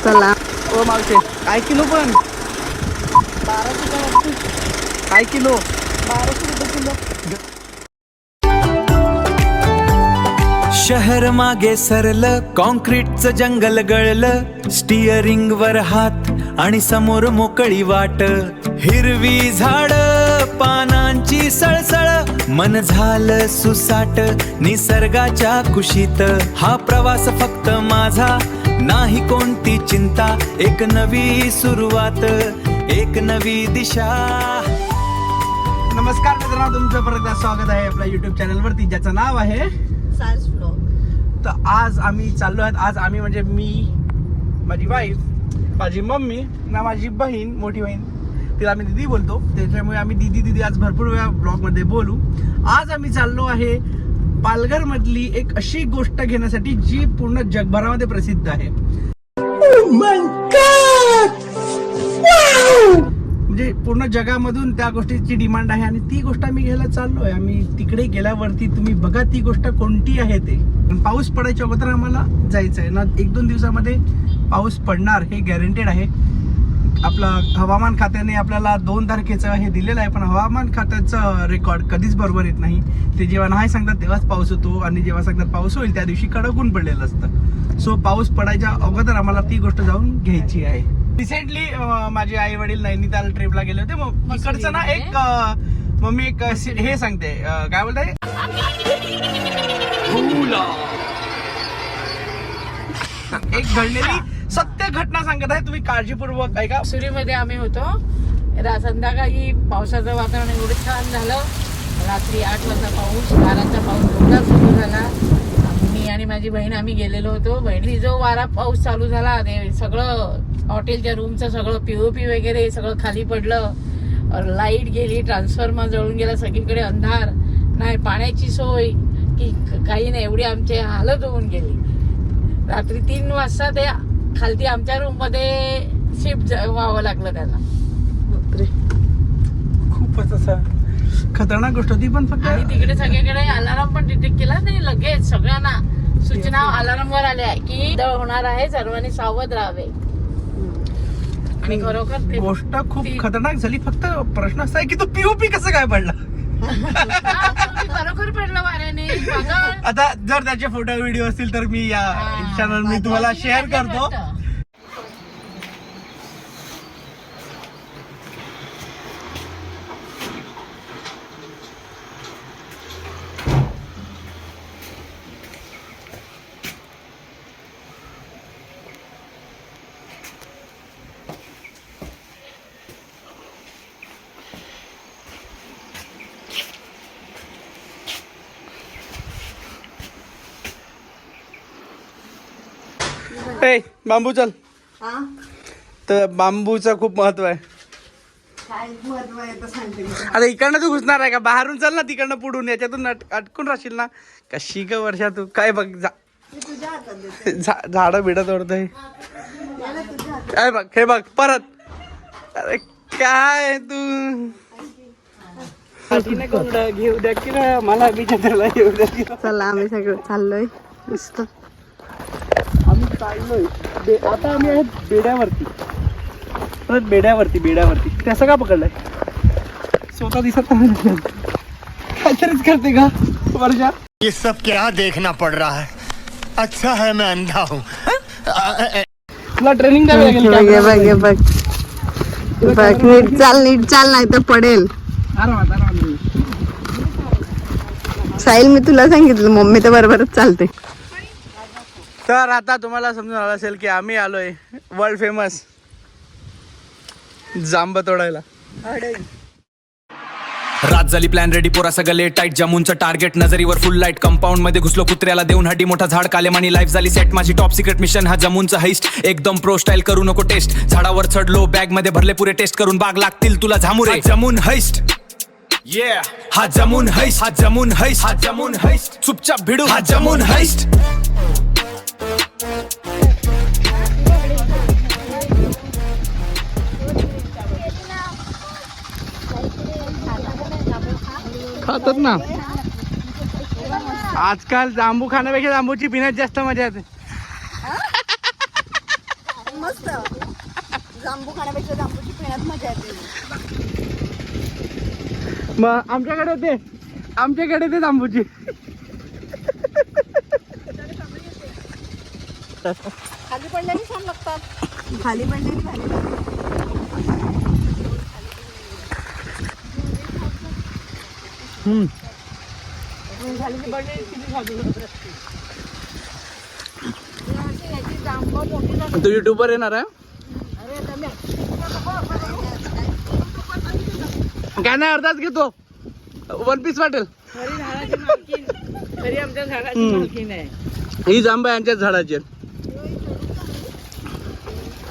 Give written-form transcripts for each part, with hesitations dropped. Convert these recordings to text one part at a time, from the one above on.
चला ओ मावशे काय किलो पण 1200 काय किलो 1200 किलो. शहर मागे सरलं, कॉन्क्रीटचं जंगल गळलं, स्टिअरिंग वर हात आणि समोर मोकळी वाट, हिरवी झाड पानांची सळसळ, मन झालं सुसाट निसर्गाच्या कुशीत. हा प्रवास फक्त माझा नाही कोणती चिंता, एक नवी सुरुवात, एक नवी दिशा. नमस्कार मित्रांनो, तुमचं परत एकदा स्वागत आहे आपल्या YouTube चॅनलवरती ज्याचं नाव आहे सायन्स फ्लो. तर आज आम्ही चाललो आहेत. आज आम्ही म्हणजे मी, माझी वाईफ, माझी मम्मी ना माझी बहीण, मोठी बहीण, तिला आम्ही दीदी बोलतो, त्याच्यामुळे आम्ही दीदी आज भरपूर वेळा ब्लॉगमध्ये बोलू. आज आम्ही चाललो आहे पालघर मधली एक अशी गोष्ट घेण्यासाठी जी पूर्ण जगभरामध्ये प्रसिद्ध आहे. म्हणजे पूर्ण जगामधून त्या गोष्टीची डिमांड आहे आणि ती गोष्ट आम्ही घ्यायला चाललोय. आम्ही तिकडे गेल्यावरती तुम्ही बघा ती गोष्ट कोणती आहे ते. पाऊस पडायच्या अगोदर आम्हाला जायचं आहे ना. 1-2 दिवसामध्ये पाऊस पडणार हे गॅरंटेड आहे. आपलं हवामान खात्याने आपल्याला 2 तारखेचं हे दिलेलं आहे, पण हवामान खात्याचं रेकॉर्ड कधीच बरोबर येत नाही. ते जेव्हा नाही सांगतात तेव्हाच पाऊस होतो आणि जेव्हा सांगतात पाऊस होईल त्या दिवशी कडक ऊन पडलेलं असतं. सो पाऊस पडायच्या अगोदर आम्हाला ती गोष्ट जाऊन घ्यायची आहे. रिसेंटली माझे आई वडील नैनिताल ट्रिपला गेले होते. मग इकडचं ना एक मम्मी एक हे सांगते, काय बोलताय, एक घडलेली सत्य घटना सांगत आहे. तुम्ही काळजीपूर्वक ऐका. सुरीमध्ये आम्ही होतो. संध्याकाळी पावसाचं वातावरण एवढं छान झालं. रात्री 8 वाजता पाऊस, वाराचा पाऊस जोरदार सुरू झाला. मी आणि माझी बहीण आम्ही गेलेलो होतो. बहिणी जो वारा पाऊस चालू झाला ते सगळं हॉटेलच्या रूमचं सगळं पीओपी वगैरे सगळं खाली पडलं. लाईट गेली, ट्रान्सफॉर्मर जळून गेला, सगळीकडे अंधार, नाही पाण्याची सोय की काही नाही. एवढी आमची हालत होऊन गेली. रात्री 3 वाजता ते खालती आमच्या रूम मध्ये शिफ्ट व्हावं लागलं त्याला. खूपच असं खतरनाक गोष्ट होती. पण फक्त आणि तिकडे सगळीकडे अलार्म पण डिटेक्ट केला नाही. लगेच सगळ्यांना सूचना अलार्म वर आल्या की दळ होणार आहे, सर्वांनी सावध राहावे. आणि खरोखर ते गोष्ट खूप खतरनाक झाली. फक्त प्रश्न असा आहे की तो पीओपी कसं काय पडला. खरोखर पडलं वाऱ्याने. आता जर त्याचे फोटो व्हिडिओ असतील तर मी या चॅनल मी तुम्हाला शेअर करतो. बांबू चल. तर बांबूचं खूप महत्व आहे. काय महत्व आहे तर सांगते. आता इकडनं तू घुसणार आहे का? बाहेरून चल ना, तिकडनं पुढून याच्यातून अटकून राहशील ना. कशी ग वर्षा तू काय बघ झाड बिड तोडतय. काय बघ हे बघ परत. अरे काय तू घेऊ द्या की ना मला बिचारायला घेऊ द्या की. चला आम्ही सगळं चाललोय. मस्त आम्ही चाललोय. आता आम्ही आहेत बेड्यावरती. परत बेड्यावरती त्याचं का पकडलंय? स्वतः दिसत नाही काहीतरीच करते का वर्षा? ये सब क्या देखना पड़ रहा है. अच्छा है मैं अंधा हूँ. तुला ट्रेनिंग द्यावी लागेल. नीट चाल नाही तर पडेल. आरामात. साहिल मी तुला सांगितलं मम्मी तर बरोबरच चालते. तर आता तुम्हाला समजून आलं असेल की आम्ही आलोय वर्ल्ड फेमस जांब तोडायला. रात झाली, प्लॅन रेडी, पोरा सगळं लेट टाईट, जमूनचं टार्गेट नजरीवर फुल लाईट, कंपाऊंड मध्ये घुसलो कुत्र्याला देऊन हड्डी, मोठा झाड कालेमानी, लाईफ झाली सेट, माझी टॉप सिक्रेट मिशन हा जमूनचं हाईस्ट, एकदम प्रो स्टाईल, करू नको टेस्ट, झाडावर चढलो, बॅग मध्ये भरले पुरे टेस्ट करून, बाग लागतील तुला झामुरे, जमून हाईस्ट. हा जमून हाईस्ट, हा जमून हाईस्ट, हा जमून हाईस्ट, चुपचाप भिडू, हा जमून हाईस्ट. खातात ना. आजकाल जांबू खाण्यापेक्षा जांबूची पिण्यात जास्त मजा येते. मस्त. जांबू खाण्यापेक्षा जांबूची पिण्यात मजा येते. मग आमच्याकडे ते जांबूची. खाली पडलेली छान लागतात. खाली पडलेली खाली तू युट्यूबवर येणार आहे? काय नाही, अर्धाच घेतो. 1 पीस वाटेल. खरी झाडाची मालकीण, खरी आमच्या झाडाची मालकीण आहे. ही जांब आहे आमच्या झाडाची.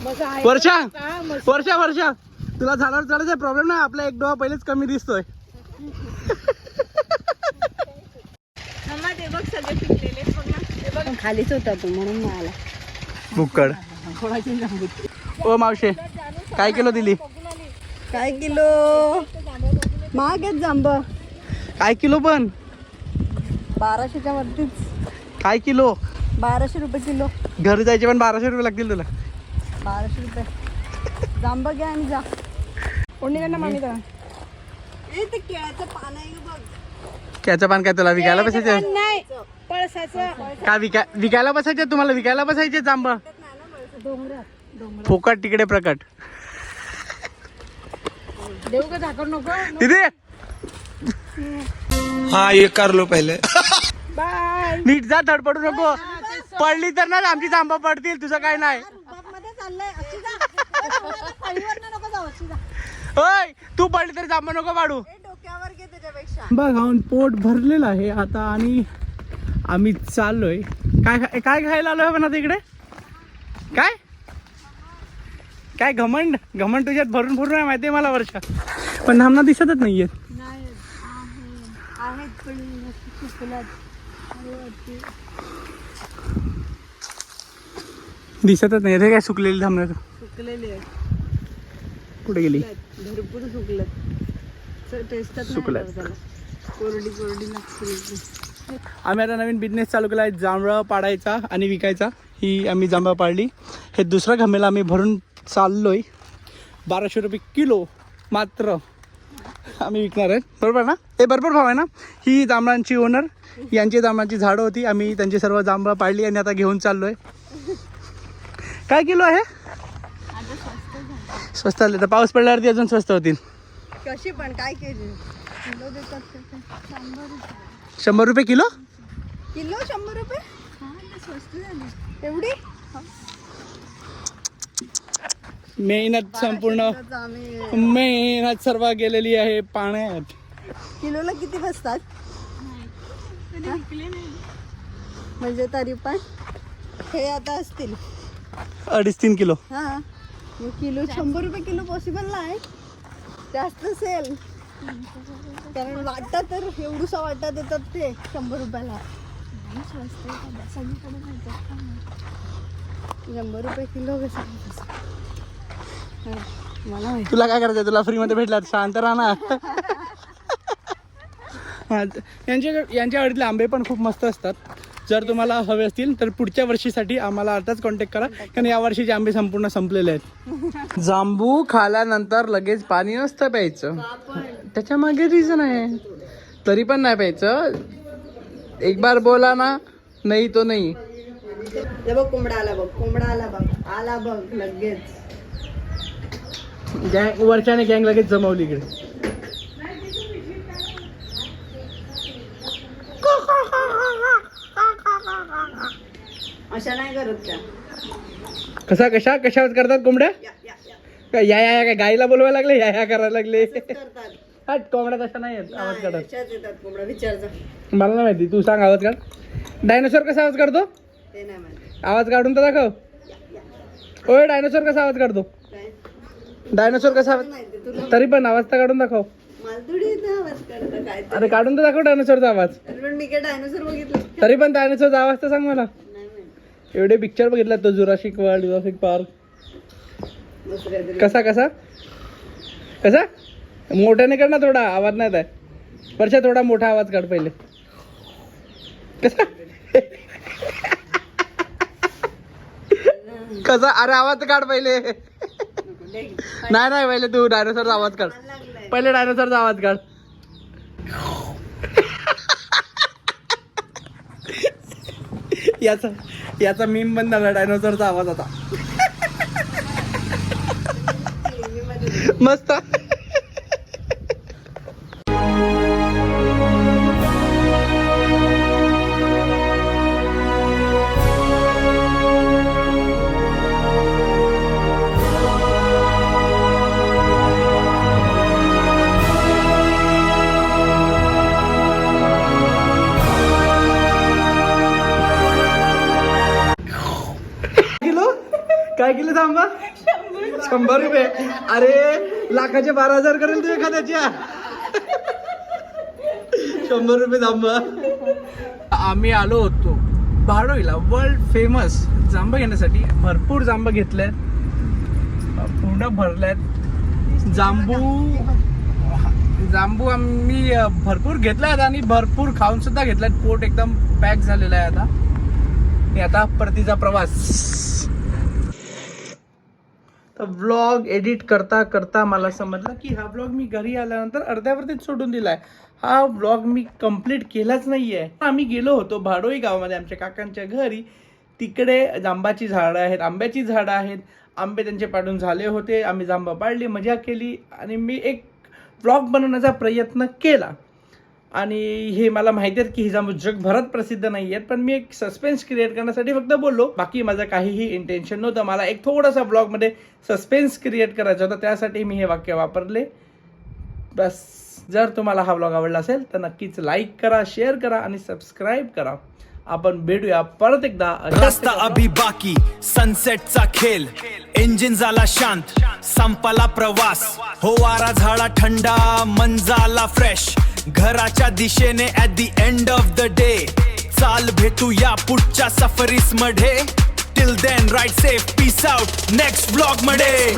मग आहे वर्षा का? मग वर्षा वर्षा तुला झाडावर चढायचा प्रॉब्लेम नाही. आपला एक डोळा पहिलेच कमी दिसतोय. ते बघ सगळे पिकलेले बघ ना. ते बघ खालीच होता तू म्हणून नाही आला. बुक्कड. थोडाची जांबू. ओ मावशे, काय किलो दिली? काय किलो? महाग आहेत जांब. काय किलो पण? 1200च्या वरतीच. काय किलो? 1200 रुपये किलो. घरी जायचे पण 1200 रुपये लागतील तुला. 1200 रुपये. जांब घ्या आणि जा. कोणी त्यांना मामी करा. ए ते केळाचं पान आहे बघ. त्याचं पान काय तुला विकायला बसायचं? नाही पळसाचं. काय विकायला बसायचे? तुम्हाला विकायला बसायचे जांब? फोकट तिकडे प्रकट. देऊ का झाकण नको? तिथे हाँ ये कर लो पहले. बाय. नीट जा, धडपडू नको. पडली तर ना आमची जांब पडतील, तुझं काय नाही. मध्ये चाललंय अशी जा. खालीवर नको जाऊ अशी जा. होय, तू पडली तरी जांब नको पाडू. ए डोक्यावर घे त्याच्यापेक्षा. बघा पोट भरलेलं आहे आता आणि आम्ही चाललोय. काय काय खायला आलोय पण आता इकडे? काय काय घमंड घमंड तुझ्यात भरून भरून आहे माहितीये मला वर्षा, पण नामना दिसतच नाहीये. आहेत पण सुकल्यात. दिसतच नाही रे. काय सुकलेली धामणार? सुकलेले आहेत. कुठे गेली? भरपूर सुकल्यात. टेस्टच सुकल्यात. कोरडी कोरडी लागते. आम्ही आता नवीन बिझनेस चालू केला आहे, जांभळं पाडायचा आणि विकायचा. ही आम्ही जांभळं पाडली. हे दुसरं घमेला आम्ही भरून चाललोय. 1200 रुपये किलो मात्र आम्ही विकणार आहे. बरोबर ना? हे बरोबर भाव आहे ना? ही जांभळांची ओनर, यांची जांभळांची झाडं होती. आम्ही त्यांची सर्व जांभळं पाडली आणि आता घेऊन चाललोय. काय किलो आहे? स्वस्त झाले तर पाऊस पडल्यावरती अजून स्वस्त होतील. कशी पण काय केली? किलो देतात ते. 100 रुपये किलो? किलो 100 रुपये? स्वस्त झाली एवढी. मेहनत संपूर्ण, मेहनत सर्व गेलेली आहे पाण्यात. किलोला किती बसतात? म्हणजे तरी पण हे आता असतील 2.5-3 किलो. हा. मग किलो 100 रुपये किलो पॉसिबल नाही, जास्त असेल. कारण वाटा तर एवढूसा वाटा देतात ते 100 रुपयाला. 100 रुपये किलो कसं? मला माहिती. तुला काय करायचं? तुला फ्री मध्ये भेटला शांत राहा ना. यांच्या आवडीतले आंबे पण खूप मस्त असतात. जर तुम्हाला हवे असतील तर पुढच्या वर्षीसाठी आम्हाला आताच कॉन्टॅक्ट करा, कारण या वर्षीचे आंबे संपूर्ण संपलेले आहेत. जांबू खाल्यानंतर लगेच पाणी नसतं प्यायचं, त्याच्या मागे रिझन आहे. तरी पण नाही प्यायचं. एक बार बोला ना, नाही तो नाही. बघ कोंबडा आला बघ, कोंबडा आला बघ, आला बघ लगेच. गँग वरच्याने गँग लगेच जमवली इकडे. अशा नाही करत त्या. कशावर करतात कोंबड्या? काय या काय गाईला बोलवायला लागले? या करायला लागले. करतात. हट, कोंबड्या तशा नाही आहेत आवाज काढत. त्याच्यात येतात कोंबडा. विचारचा मला नाही माहिती, तू सांग आवाज काढ. डायनोसॉर कसा आवाज काढतो? ते नाही माहिती. आवाज काढून तर दाखव. ओय, डायनोसॉर कसा आवाज काढतो? डायनोसॉर कसा आवाज? नाही ते तुला तरी पण आवाज तर काढून दाखव. मला थोडी येतं आवाज करता काय अरे काढून तर दाखव डायनोसॉरचा आवाज. पण मी काय डायनोसर बघितलं तरी पण डायनोसॉरचा आवाज तर सांग मला. नाही माहिती. एवढे पिक्चर बघितला तो, जुरासिक वर्ल्ड, जुरासिक पार्क. दुसरं काहीतरी. कसा कसा कसा? मोठ्याने कर ना थोडा, आवाज नाही आहे. वर्षा थोडा मोठा आवाज काढ पहिले. कसा अरे आवाज काढ पहिले नाही पहिले तू डायनोसरचा आवाज काढ पहिले डायनोसरचा आवाज काढ याचा मीम बंद झाला डायनोसरचा आवाज आता मस्त काय किलो थांबा 100 रुपये अरे लाखाचे 12,000 करेल तू एखाद्याच्या 100 रुपये थांबा आम्ही आलो होतो भाडोईला वर्ल्ड फेमस जांब घेण्यासाठी भरपूर जांब घेतल्यात पूर्ण भरल्यात जांबू आम्ही भरपूर घेतल्यात आणि भरपूर खाऊन सुद्धा घेतल्यात पोट एकदम पॅक झालेलं आहे आता परतीचा प्रवास व्लॉग एडिट करता करता मला समजलं की हा व्लॉग मी घरी आल्यानंतर अर्ध्यावरतीच सोडून दिलाय हा व्लॉग मी कंप्लीट केलाच नाहीये आम्ही गेलो होतो भाडोई गावामध्ये आमच्या काकांच्या घरी तिकडे जांबाची झाडं आहेत आंब्याची झाडं आहेत आंबे त्यांचे पाडून झाले होते आम्ही जांबा पाडली मजा केली आणि मी एक व्लॉग बनवण्याचा प्रयत्न केला आणि हे मला माहिती आहे की ही जांबू जगभरात प्रसिद्ध नाही आहेत पण मी एक सस्पेन्स क्रिएट करण्यासाठी फक्त बोललो बाकी माझं काहीही इंटेन्शन नव्हतं मला एक थोडासा ब्लॉगमध्ये सस्पेन्स क्रिएट करायचा होता त्यासाठी मी हे वाक्य वापरले बस जर तुम्हाला हा ब्लॉग आवडला असेल तर नक्कीच लाईक करा शेअर करा आणि सबस्क्राईब करा आपण भेटूया परत एकदा रस्ता अभी बाकी सनसेटचा खेळ इंजिन झाला शांत संपला प्रवास हो वारा झाला थंडा मन झाला फ्रेश घराच्या दिशेने at the end of the day चाल भेटूया पुढच्या सफरीस मध्ये till then ride safe peace out next blog मध्ये